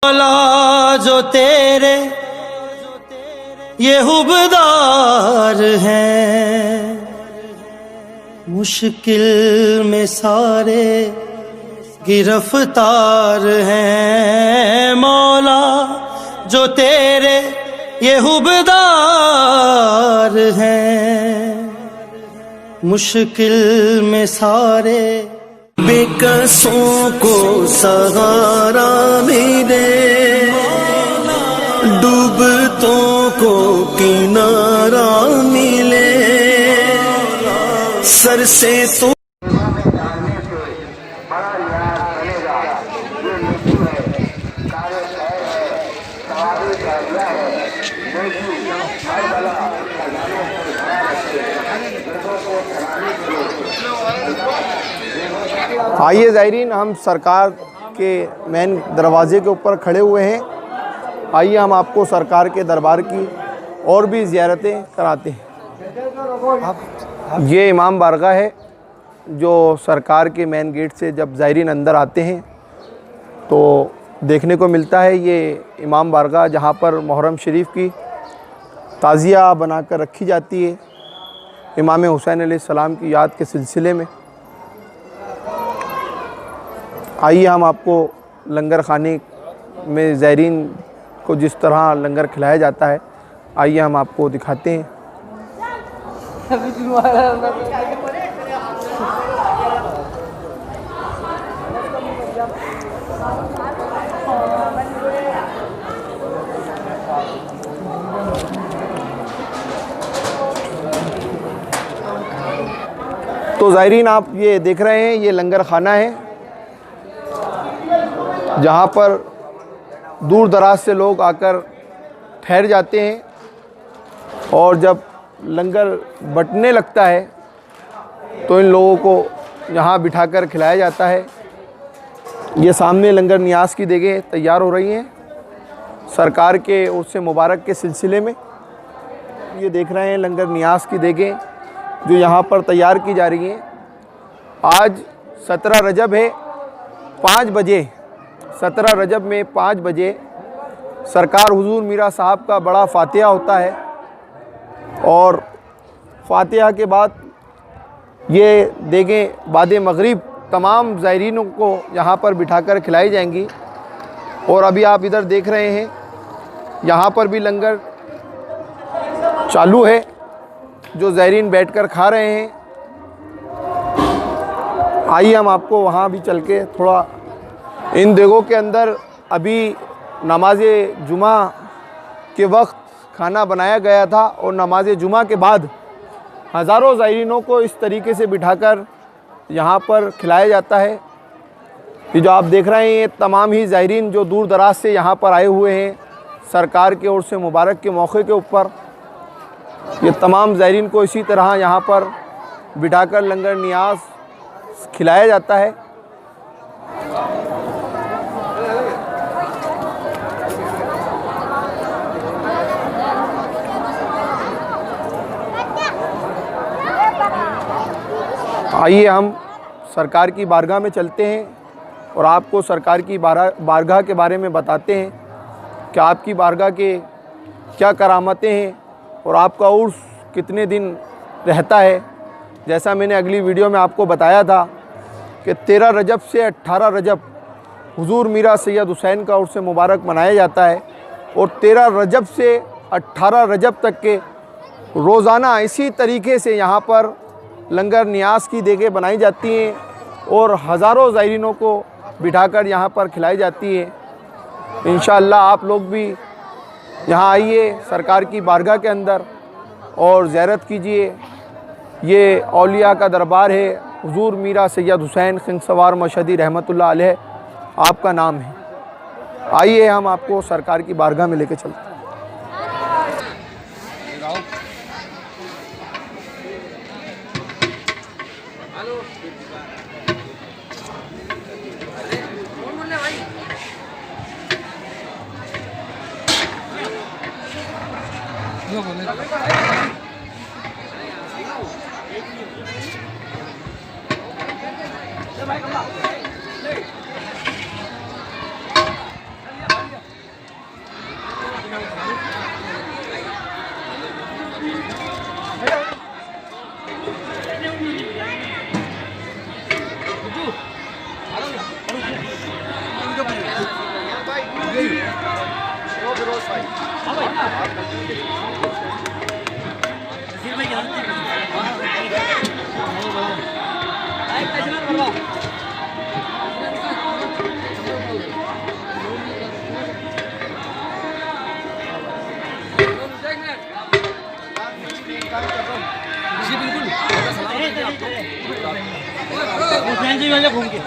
मौला जो तेरे ये हुबदार हैं, मुश्किल में सारे गिरफ्तार हैं। मौला जो तेरे ये हुबदार हैं, मुश्किल में सारे बेकसों को सहारा मिले, डूबतों को किनारा मिले, सर से तो आइए ज़ायरीन, हम सरकार के मेन दरवाज़े के ऊपर खड़े हुए हैं। आइए हम आपको सरकार के दरबार की और भी ज़ियारतें कराते हैं। ये इमाम बारगाह है जो सरकार के मेन गेट से जब ज़ायरीन अंदर आते हैं तो देखने को मिलता है। ये इमाम बारगाह जहाँ पर मुहर्रम शरीफ की ताज़िया बनाकर रखी जाती है इमाम हुसैन अलैहिस्सलाम की याद के सिलसिले में। आइए हम आपको लंगर खाने में ज़ायरीन को जिस तरह लंगर खिलाया जाता है, आइए हम आपको दिखाते हैं। तो ज़ायरीन आप ये देख रहे हैं, ये लंगर खाना है जहाँ पर दूर दराज से लोग आकर ठहर जाते हैं और जब लंगर बंटने लगता है तो इन लोगों को यहाँ बिठाकर खिलाया जाता है। ये सामने लंगर नियाज़ की देगें तैयार हो रही हैं सरकार के उर्स मुबारक के सिलसिले में। ये देख रहे हैं लंगर नियाज़ की देगें जो यहाँ पर तैयार की जा रही हैं। आज 17 रजब है, 5 बजे 17 रजब में 5 बजे सरकार हुजूर मीरा साहब का बड़ा फातिहा होता है और फातिहा के बाद ये देगें बाद मगरिब तमाम ज़ायरीनों को यहाँ पर बिठाकर खिलाई जाएंगी। और अभी आप इधर देख रहे हैं यहाँ पर भी लंगर चालू है जो ज़ायरीन बैठकर खा रहे हैं। आइए हम आपको वहाँ भी चल के थोड़ा इन देगों के अंदर अभी नमाज जुमा के वक्त खाना बनाया गया था और नमाज जुमा के बाद हज़ारों ज़ायरीनों को इस तरीके से बिठाकर यहाँ पर खिलाया जाता है। ये जो आप देख रहे हैं ये तमाम ही ज़ायरीन जो दूर दराज से यहाँ पर आए हुए हैं सरकार के उर्स मुबारक के मौके के ऊपर, ये तमाम ज़ायरीन को इसी तरह यहाँ पर बिठाकर लंगर नियाज़ खिलाया जाता है। आइए हम सरकार की बारगाह में चलते हैं और आपको सरकार की बारगाह के बारे में बताते हैं कि आपकी बारगाह के क्या करामतें हैं और आपका उर्स कितने दिन रहता है। जैसा मैंने अगली वीडियो में आपको बताया था कि 13 रजब से 18 रजब हुजूर मीरा सैयद हुसैन का उर्स मुबारक मनाया जाता है और 13 रजब से 18 रजब तक के रोज़ाना इसी तरीके से यहाँ पर लंगर नियाज़ की देगें बनाई जाती हैं और हज़ारों ज़ायरीनों को बिठाकर यहाँ पर खिलाई जाती है। इंशाअल्लाह आप लोग भी यहाँ आइए सरकार की बारगाह के अंदर और ज़ियारत कीजिए। ये औलिया का दरबार है, हुजूर मीरा सैयद हुसैन खिंसवार मशहदी रहमतुल्लाह अलैह आपका नाम है। आइए हम आपको सरकार की बारगाह में लेके चलते हैं। घूम के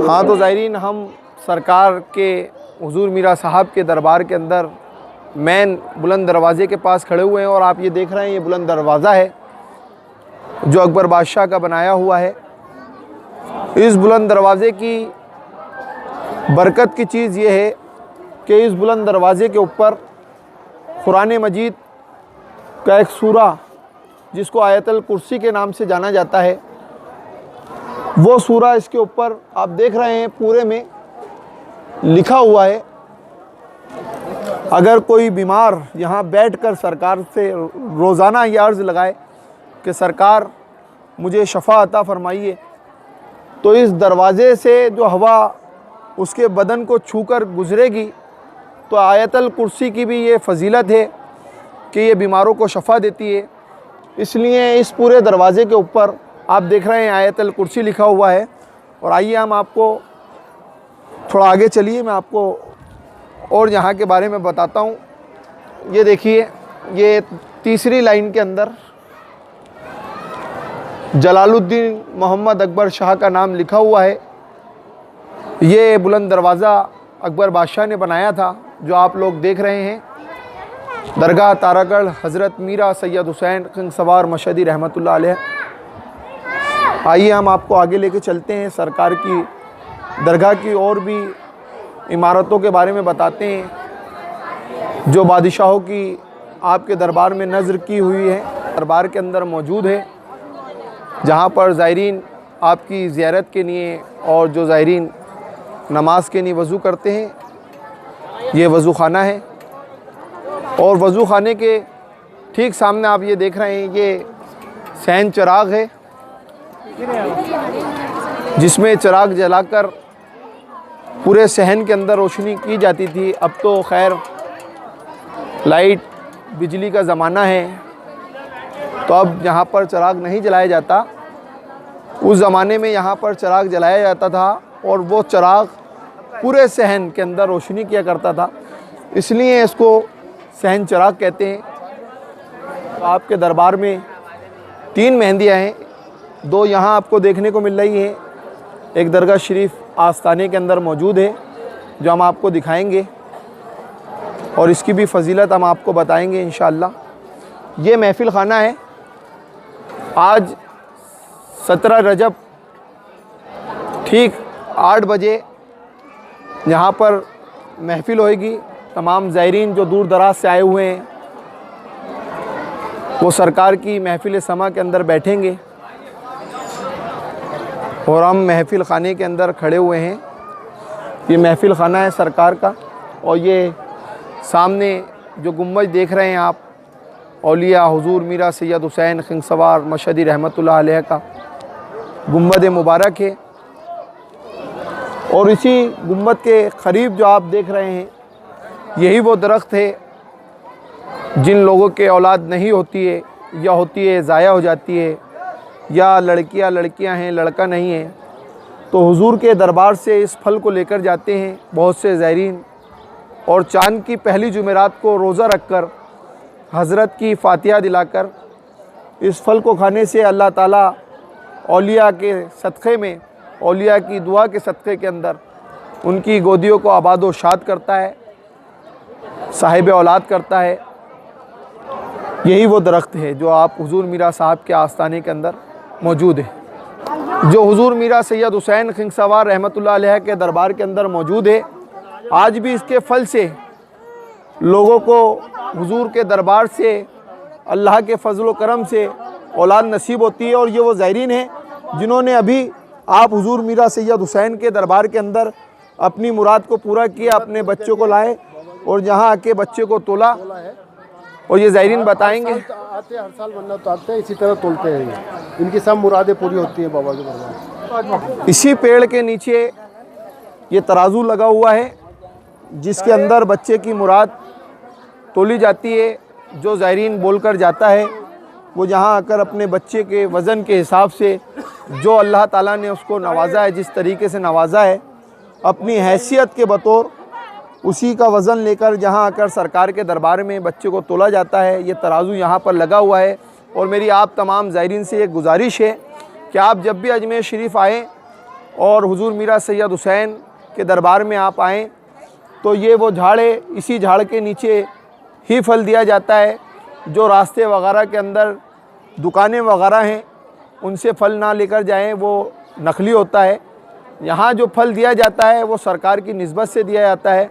हाँ तो ज़ायरीन, हम सरकार के हुजूर मीरा साहब के दरबार के अंदर मेन बुलंद दरवाज़े के पास खड़े हुए हैं और आप ये देख रहे हैं ये बुलंद दरवाज़ा है जो अकबर बादशाह का बनाया हुआ है। इस बुलंद दरवाज़े की बरकत की चीज़ ये है कि इस बुलंद दरवाज़े के ऊपर कुरान मजीद का एक सूरा जिसको आयतल कुर्सी के नाम से जाना जाता है, वो सूरा इसके ऊपर आप देख रहे हैं पूरे में लिखा हुआ है। अगर कोई बीमार यहाँ बैठकर सरकार से रोज़ाना ये अर्ज़ लगाए कि सरकार मुझे शफ़ा अता फ़रमाइए, तो इस दरवाज़े से जो हवा उसके बदन को छूकर गुज़रेगी तो आयतल कुर्सी की भी ये फ़जीलत है कि ये बीमारों को शफ़ा देती है। इसलिए इस पूरे दरवाज़े के ऊपर आप देख रहे हैं आयतल कुर्सी लिखा हुआ है। और आइए हम आपको थोड़ा आगे चलिए, मैं आपको और यहाँ के बारे में बताता हूँ। ये देखिए, ये तीसरी लाइन के अंदर जलालुद्दीन मोहम्मद अकबर शाह का नाम लिखा हुआ है। ये बुलंद दरवाज़ा अकबर बादशाह ने बनाया था जो आप लोग देख रहे हैं। दरगाह तारागढ़ हज़रत मीरा सैयद हुसैन खिंग सवार मशहदी रहमतुल्लाह अलैह। आइए हम आपको आगे लेके चलते हैं, सरकार की दरगाह की और भी इमारतों के बारे में बताते हैं जो बादशाहों की आपके दरबार में नज़र की हुई है, दरबार के अंदर मौजूद है, जहाँ पर ज़ायरीन आपकी ज़ियारत के लिए और जो ज़ायरीन नमाज के लिए वज़ू करते हैं, ये वज़ू खाना है। और वज़ू खाने के ठीक सामने आप ये देख रहे हैं ये सहन चिराग है जिसमें चिराग जलाकर पूरे सहन के अंदर रोशनी की जाती थी। अब तो खैर लाइट बिजली का ज़माना है तो अब यहाँ पर चिराग नहीं जलाया जाता। उस ज़माने में यहाँ पर चिराग जलाया जाता था और वो चिराग पूरे सहन के अंदर रोशनी किया करता था, इसलिए इसको सहन चिराग कहते हैं। आपके दरबार में 3 मेहंदियाँ हैं, 2 यहाँ आपको देखने को मिल रही हैं, एक दरगाह शरीफ आस्ताने के अंदर मौजूद है जो हम आपको दिखाएंगे और इसकी भी फ़जीलत हम आपको बताएंगे इंशाअल्लाह। ये महफ़िल खाना है। आज 17 रजब ठीक 8 बजे यहाँ पर महफ़िल होएगी। तमाम ज़ायरीन जो दूर दराज से आए हुए हैं वो सरकार की महफ़िल समा के अंदर बैठेंगे और हम महफ़िल खाने के अंदर खड़े हुए हैं। ये महफ़िल खाना है सरकार का और ये सामने जो गुम्बज देख रहे हैं आप, औलिया हुजूर मीरा सैयद हुसैन खिंग सवार मशहदी रहमतुल्लाह अलैह का गुम्बद मुबारक है। और इसी गुम्बद के क़रीब जो आप देख रहे हैं यही वो दरख्त है जिन लोगों के औलाद नहीं होती है या होती है ज़ाया हो जाती है, या लड़कियां हैं लड़का नहीं है, तो हुजूर के दरबार से इस फल को लेकर जाते हैं बहुत से ज़ायरीन और चाँद की पहली जुमेरात को रोज़ा रखकर हज़रत की फ़ातिहा दिलाकर इस फल को खाने से अल्लाह ताला औलिया के सदक़े में, औलिया की दुआ के सदक़े के अंदर उनकी गोदियों को आबाद व शाद करता है, साहिब औलाद करता है। यही वो दरख्त है जो आप हुजूर मीरा साहब के आस्ताने के अंदर मौजूद है, जो हुजूर मीरा सैयद हुसैन खिंग सवार रहमतुल्लाह अलैह के दरबार के अंदर मौजूद है। आज भी इसके फल से लोगों को हुजूर के दरबार से अल्लाह के फजल व करम से औलाद नसीब होती है। और ये वो ज़ायरीन हैं जिन्होंने अभी आप हुजूर मीरा सैयद हुसैन के दरबार के अंदर अपनी मुराद को पूरा किया, अपने बच्चों को लाए और यहाँ आके बच्चे को तोला। और ये ज़ायरीन बताएंगे, आते हर साल मन्नत आते हैं, इसी तरह तोलते हैं ये। इनकी सब मुरादें पूरी होती हैं बाबा के दरबार। इसी पेड़ के नीचे ये तराजू लगा हुआ है जिसके अंदर बच्चे की मुराद तोली जाती है। जो ज़ायरीन बोलकर जाता है वो यहाँ आकर अपने बच्चे के वज़न के हिसाब से जो अल्लाह ताला ने उसको नवाजा है, जिस तरीके से नवाजा है, अपनी हैसियत के बतौर उसी का वज़न लेकर जहाँ आकर सरकार के दरबार में बच्चे को तोला जाता है। ये तराजू यहाँ पर लगा हुआ है। और मेरी आप तमाम ज़ायरीन से एक गुजारिश है कि आप जब भी अजमेर शरीफ आएँ और हुजूर मीरा सैयद हुसैन के दरबार में आप आएँ तो ये वो झाड़ है, इसी झाड़ के नीचे ही फल दिया जाता है। जो रास्ते वगैरह के अंदर दुकानें वगैरह हैं उनसे फल ना लेकर जाएं, वो नकली होता है। यहाँ जो फल दिया जाता है वो सरकार की निस्बत से दिया जाता है।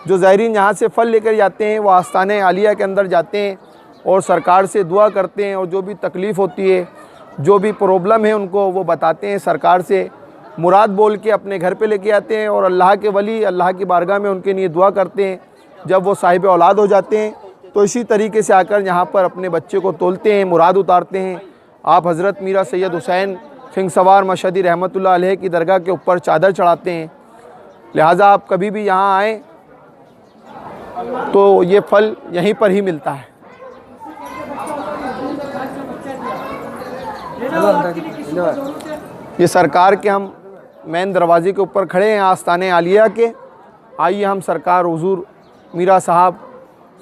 जो ज़ायरीन यहाँ से फल लेकर जाते हैं वो आस्ताने आलिया के अंदर जाते हैं और सरकार से दुआ करते हैं और जो भी तकलीफ़ होती है, जो भी प्रॉब्लम है उनको वो बताते हैं, सरकार से मुराद बोल के अपने घर पे लेके आते हैं और अल्लाह के वली अल्लाह की बारगाह में उनके लिए दुआ करते हैं। जब वो साहिब औलाद हो जाते हैं तो इसी तरीके से आकर यहाँ पर अपने बच्चे को तोलते हैं, मुराद उतारते हैं। आप हज़रत मीरा सैयद हुसैन सिंह सवार मशहदी रहमतुल्लाह अलैह की दरगाह के ऊपर चादर चढ़ाते हैं। लिहाजा आप कभी भी यहाँ आएँ तो ये फल यहीं पर ही मिलता है। ये सरकार के हम मेन दरवाज़े के ऊपर खड़े हैं आस्ताने आलिया के। आइए हम सरकार हुजूर मीरा साहब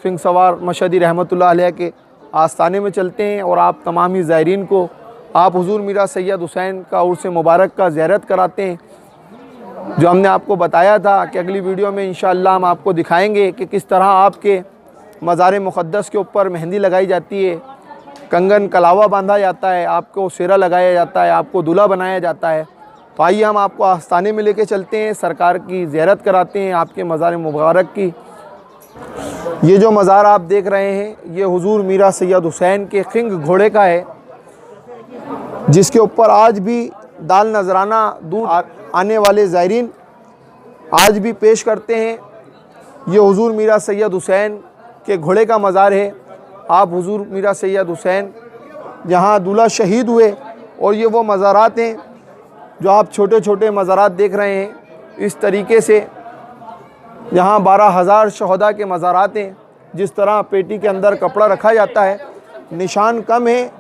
सिंह सवार मशहदी रहमतुल्लाह अलैह के आस्ताने में चलते हैं और आप तमाम ही ज़ायरीन को आप हुजूर मीरा सैयद हुसैन का उर्स मुबारक का ज़ियारत कराते हैं। जो हमने आपको बताया था कि अगली वीडियो में इंशाअल्लाह हम आपको दिखाएंगे कि किस तरह आपके मज़ार मुक़द्दस के ऊपर मेहंदी लगाई जाती है, कंगन कलावा बांधा जाता है, आपको सेरा लगाया जाता है, आपको दूल्हा बनाया जाता है। तो आइए हम आपको आस्ताने में लेके चलते हैं, सरकार की ज़ियारत कराते हैं आपके मज़ार मुबारक की। ये जो मज़ार आप देख रहे हैं ये हुजूर मीरा सैयद हुसैन के खिंग घोड़े का है जिसके ऊपर आज भी दाल नजराना दूर आने वाले ज़ायरीन आज भी पेश करते हैं। ये हुजूर मीरा सैयद हुसैन के घोड़े का मज़ार है। आप हुजूर मीरा सैयद हुसैन जहाँ दूल्हा शहीद हुए और ये वो मज़ारात हैं जो आप छोटे छोटे मज़ारात देख रहे हैं। इस तरीके से यहाँ 12,000 शहदा के मज़ारात हैं। जिस तरह पेटी के अंदर कपड़ा रखा जाता है, निशान कम है।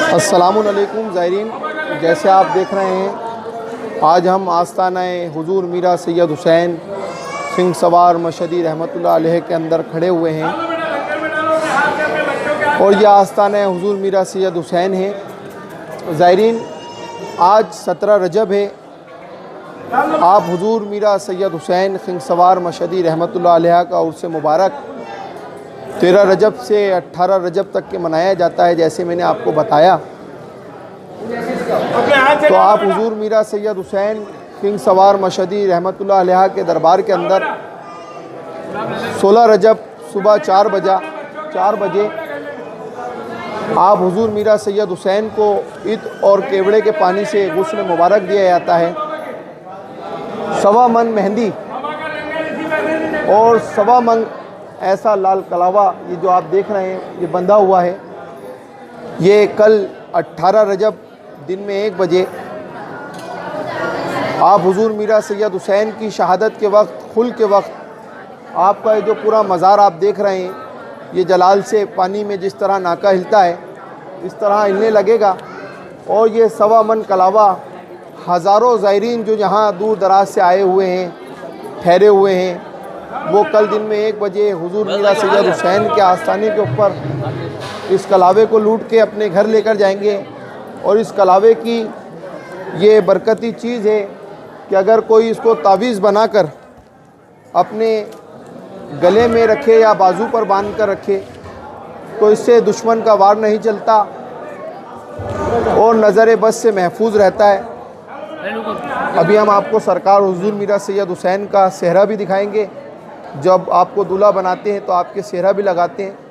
अस्सलामुअलैकुम ज़ायरीन, जैसे आप देख रहे हैं आज हम आस्ताना हुजूर मीरा सैयद हुसैन सिंह सवार मशहदी रहमतुल्लाह अलैह के अंदर खड़े हुए हैं और यह आस्ताना हुजूर मीरा सैयद हुसैन है। ज़ायरीन, आज 17 रजब है। आप हुजूर मीरा सैयद हुसैन सिंह सवार मशहदी रहमतुल्लाह अलैह का उर्स मुबारक 13 रजब से 18 रजब तक के मनाया जाता है। जैसे मैंने आपको बताया तो आप हुजूर मीरा सैयद हुसैन सिंह सवार मशहदी रहमतुल्लाह अलैह के दरबार के अंदर 16 रजब सुबह 4 बजे आप हुजूर मीरा सैयद हुसैन को ईद और केवड़े के पानी से गुस्ल मुबारक दिया जाता है। 1.25 मन मेहंदी और 1.25 मन ऐसा लाल कलावा ये जो आप देख रहे हैं ये बंधा हुआ है। ये कल 18 रजब दिन में 1 बजे आप हुजूर मीरा सैयद हुसैन की शहादत के वक्त, खुल के वक्त आपका ये जो पूरा मज़ार आप देख रहे हैं ये जलाल से पानी में जिस तरह नाका हिलता है इस तरह हिलने लगेगा। और ये 1.25 मन कलावा हज़ारों ज़ायरीन जो यहाँ दूर दराज से आए हुए हैं, ठहरे हुए हैं, वो कल दिन में 1 बजे हुजूर मीरा सैयद हुसैन के आस्थाने के ऊपर इस कलावे को लूट के अपने घर लेकर जाएंगे। और इस कलावे की ये बरकती चीज़ है कि अगर कोई इसको तावीज़ बनाकर अपने गले में रखे या बाजू पर बांध कर रखे तो इससे दुश्मन का वार नहीं चलता और नज़र बस से महफूज रहता है। अभी हम आपको सरकार हुजूर मीरा सैयद हुसैन का सेहरा भी दिखाएंगे। जब आपको दूल्हा बनाते हैं तो आपके सेहरा भी लगाते हैं।